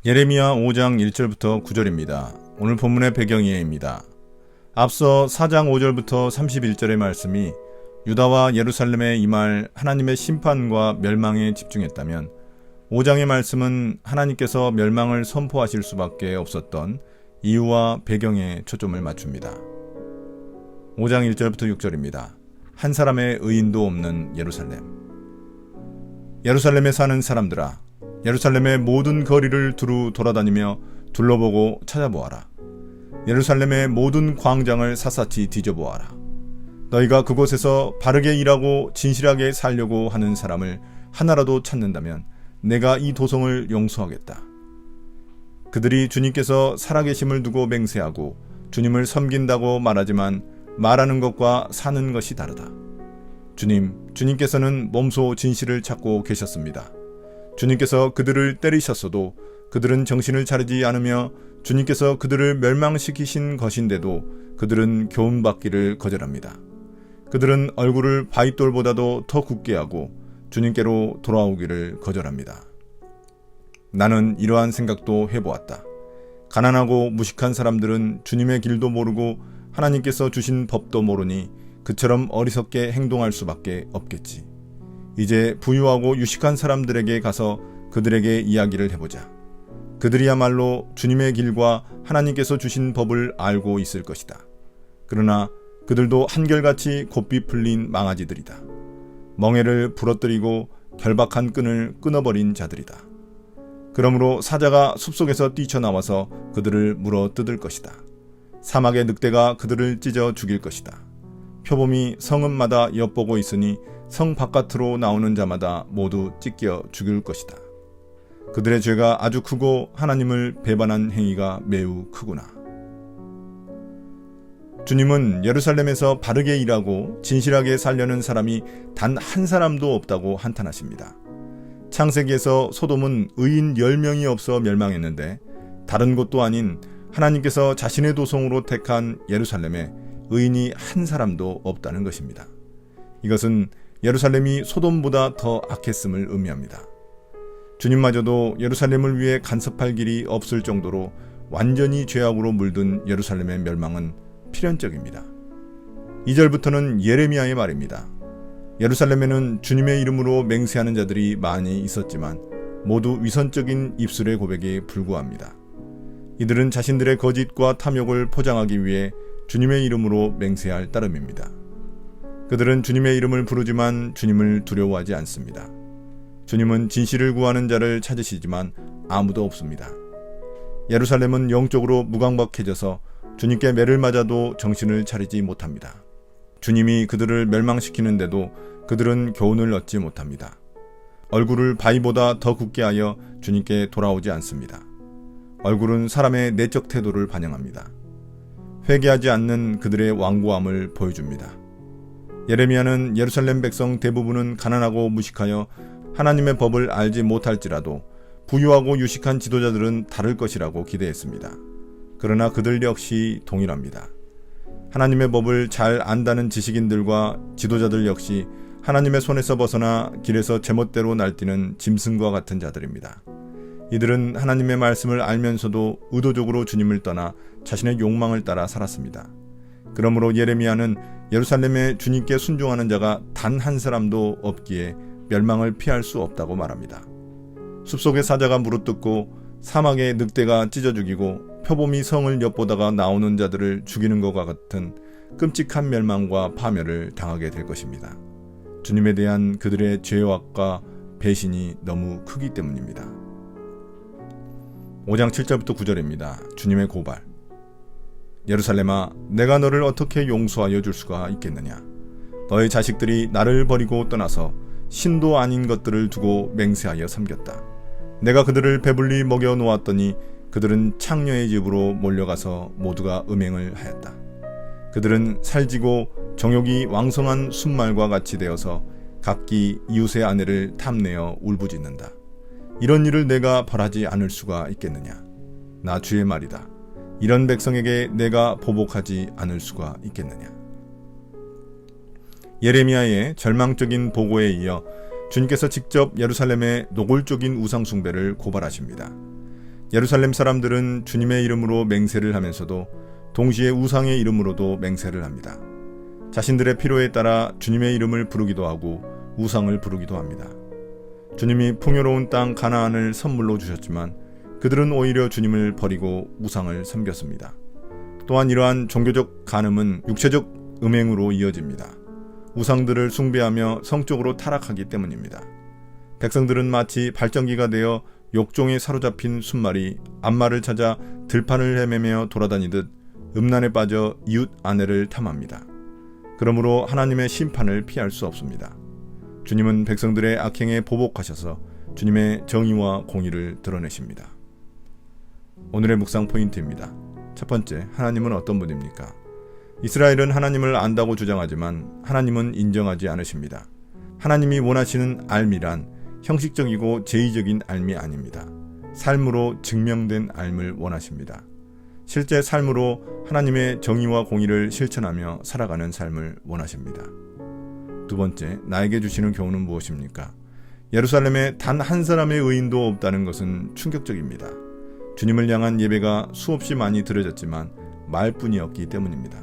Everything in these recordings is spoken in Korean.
예레미야 5장 1절부터 9절입니다. 오늘 본문의 배경이에입니다. 앞서 4장 5절부터 31절의 말씀이 유다와 예루살렘에 임할 하나님의 심판과 멸망에 집중했다면 5장의 말씀은 하나님께서 멸망을 선포하실 수밖에 없었던 이유와 배경에 초점을 맞춥니다. 5장 1절부터 6절입니다. 한 사람의 의인도 없는 예루살렘. 예루살렘에 사는 사람들아, 예루살렘의 모든 거리를 두루 돌아다니며 둘러보고 찾아보아라. 예루살렘의 모든 광장을 샅샅이 뒤져보아라. 너희가 그곳에서 바르게 일하고 진실하게 살려고 하는 사람을 하나라도 찾는다면 내가 이 도성을 용서하겠다. 그들이 주님께서 살아계심을 두고 맹세하고 주님을 섬긴다고 말하지만 말하는 것과 사는 것이 다르다. 주님께서는 몸소 진실을 찾고 계셨습니다. 주님께서 그들을 때리셨어도 그들은 정신을 차리지 않으며 주님께서 그들을 멸망시키신 것인데도 그들은 교훈받기를 거절합니다. 그들은 얼굴을 바윗돌보다도 더 굳게 하고 주님께로 돌아오기를 거절합니다. 나는 이러한 생각도 해보았다. 가난하고 무식한 사람들은 주님의 길도 모르고 하나님께서 주신 법도 모르니 그처럼 어리석게 행동할 수밖에 없겠지. 이제 부유하고 유식한 사람들에게 가서 그들에게 이야기를 해보자. 그들이야말로 주님의 길과 하나님께서 주신 법을 알고 있을 것이다. 그러나 그들도 한결같이 곱비 풀린 망아지들이다. 멍에를 부러뜨리고 결박한 끈을 끊어버린 자들이다. 그러므로 사자가 숲속에서 뛰쳐나와서 그들을 물어 뜯을 것이다. 사막의 늑대가 그들을 찢어 죽일 것이다. 표범이 성읍마다 엿보고 있으니 성 바깥으로 나오는 자마다 모두 찢겨 죽일 것이다. 그들의 죄가 아주 크고 하나님을 배반한 행위가 매우 크구나. 주님은 예루살렘에서 바르게 일하고 진실하게 살려는 사람이 단 한 사람도 없다고 한탄하십니다. 창세기에서 소돔은 의인 10명이 없어 멸망했는데 다른 곳도 아닌 하나님께서 자신의 도성으로 택한 예루살렘에 의인이 한 사람도 없다는 것입니다. 이것은 예루살렘이 소돔보다 더 악했음을 의미합니다. 주님마저도 예루살렘을 위해 간섭할 길이 없을 정도로 완전히 죄악으로 물든 예루살렘의 멸망은 필연적입니다. 2절부터는 예레미야의 말입니다. 예루살렘에는 주님의 이름으로 맹세하는 자들이 많이 있었지만 모두 위선적인 입술의 고백에 불과합니다. 이들은 자신들의 거짓과 탐욕을 포장하기 위해 주님의 이름으로 맹세할 따름입니다. 그들은 주님의 이름을 부르지만 주님을 두려워하지 않습니다. 주님은 진실을 구하는 자를 찾으시지만 아무도 없습니다. 예루살렘은 영적으로 무강박해져서 주님께 매를 맞아도 정신을 차리지 못합니다. 주님이 그들을 멸망시키는데도 그들은 교훈을 얻지 못합니다. 얼굴을 바위보다 더 굳게 하여 주님께 돌아오지 않습니다. 얼굴은 사람의 내적 태도를 반영합니다. 회개하지 않는 그들의 완고함을 보여줍니다. 예레미야는 예루살렘 백성 대부분은 가난하고 무식하여 하나님의 법을 알지 못할지라도 부유하고 유식한 지도자들은 다를 것이라고 기대했습니다. 그러나 그들 역시 동일합니다. 하나님의 법을 잘 안다는 지식인들과 지도자들 역시 하나님의 손에서 벗어나 길에서 제멋대로 날뛰는 짐승과 같은 자들입니다. 이들은 하나님의 말씀을 알면서도 의도적으로 주님을 떠나 자신의 욕망을 따라 살았습니다. 그러므로 예레미야는 예루살렘에 주님께 순종하는 자가 단 한 사람도 없기에 멸망을 피할 수 없다고 말합니다. 숲속의 사자가 물어뜯고 사막의 늑대가 찢어 죽이고 표범이 성을 엿보다가 나오는 자들을 죽이는 것과 같은 끔찍한 멸망과 파멸을 당하게 될 것입니다. 주님에 대한 그들의 죄악과 배신이 너무 크기 때문입니다. 5장 7절부터 9절입니다. 주님의 고발. 예루살렘아, 내가 너를 어떻게 용서하여 줄 수가 있겠느냐? 너의 자식들이 나를 버리고 떠나서 신도 아닌 것들을 두고 맹세하여 섬겼다. 내가 그들을 배불리 먹여 놓았더니 그들은 창녀의 집으로 몰려가서 모두가 음행을 하였다. 그들은 살지고 정욕이 왕성한 순말과 같이 되어서 각기 이웃의 아내를 탐내어 울부짖는다. 이런 일을 내가 벌하지 않을 수가 있겠느냐? 나 주의 말이다. 이런 백성에게 내가 보복하지 않을 수가 있겠느냐? 예레미야의 절망적인 보고에 이어 주님께서 직접 예루살렘의 노골적인 우상 숭배를 고발하십니다. 예루살렘 사람들은 주님의 이름으로 맹세를 하면서도 동시에 우상의 이름으로도 맹세를 합니다. 자신들의 필요에 따라 주님의 이름을 부르기도 하고 우상을 부르기도 합니다. 주님이 풍요로운 땅 가나안을 선물로 주셨지만 그들은 오히려 주님을 버리고 우상을 섬겼습니다. 또한 이러한 종교적 간음은 육체적 음행으로 이어집니다. 우상들을 숭배하며 성적으로 타락하기 때문입니다. 백성들은 마치 발전기가 되어 욕종에 사로잡힌 순말이 암말을 찾아 들판을 헤매며 돌아다니듯 음란에 빠져 이웃 아내를 탐합니다. 그러므로 하나님의 심판을 피할 수 없습니다. 주님은 백성들의 악행에 보복하셔서 주님의 정의와 공의를 드러내십니다. 오늘의 묵상 포인트입니다. 첫 번째, 하나님은 어떤 분입니까? 이스라엘은 하나님을 안다고 주장하지만 하나님은 인정하지 않으십니다. 하나님이 원하시는 알미란 형식적이고 제의적인 알미 아닙니다. 삶으로 증명된 알을 원하십니다. 실제 삶으로 하나님의 정의와 공의를 실천하며 살아가는 삶을 원하십니다. 두 번째, 나에게 주시는 교훈은 무엇입니까? 예루살렘에 단 한 사람의 의인도 없다는 것은 충격적입니다. 주님을 향한 예배가 수없이 많이 드려졌지만 말뿐이었기 때문입니다.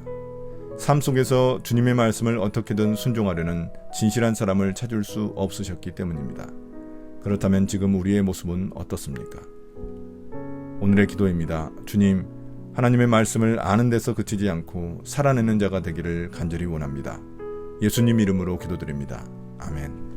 삶 속에서 주님의 말씀을 어떻게든 순종하려는 진실한 사람을 찾을 수 없으셨기 때문입니다. 그렇다면 지금 우리의 모습은 어떻습니까? 오늘의 기도입니다. 주님, 하나님의 말씀을 아는 데서 그치지 않고 살아내는 자가 되기를 간절히 원합니다. 예수님 이름으로 기도드립니다. 아멘.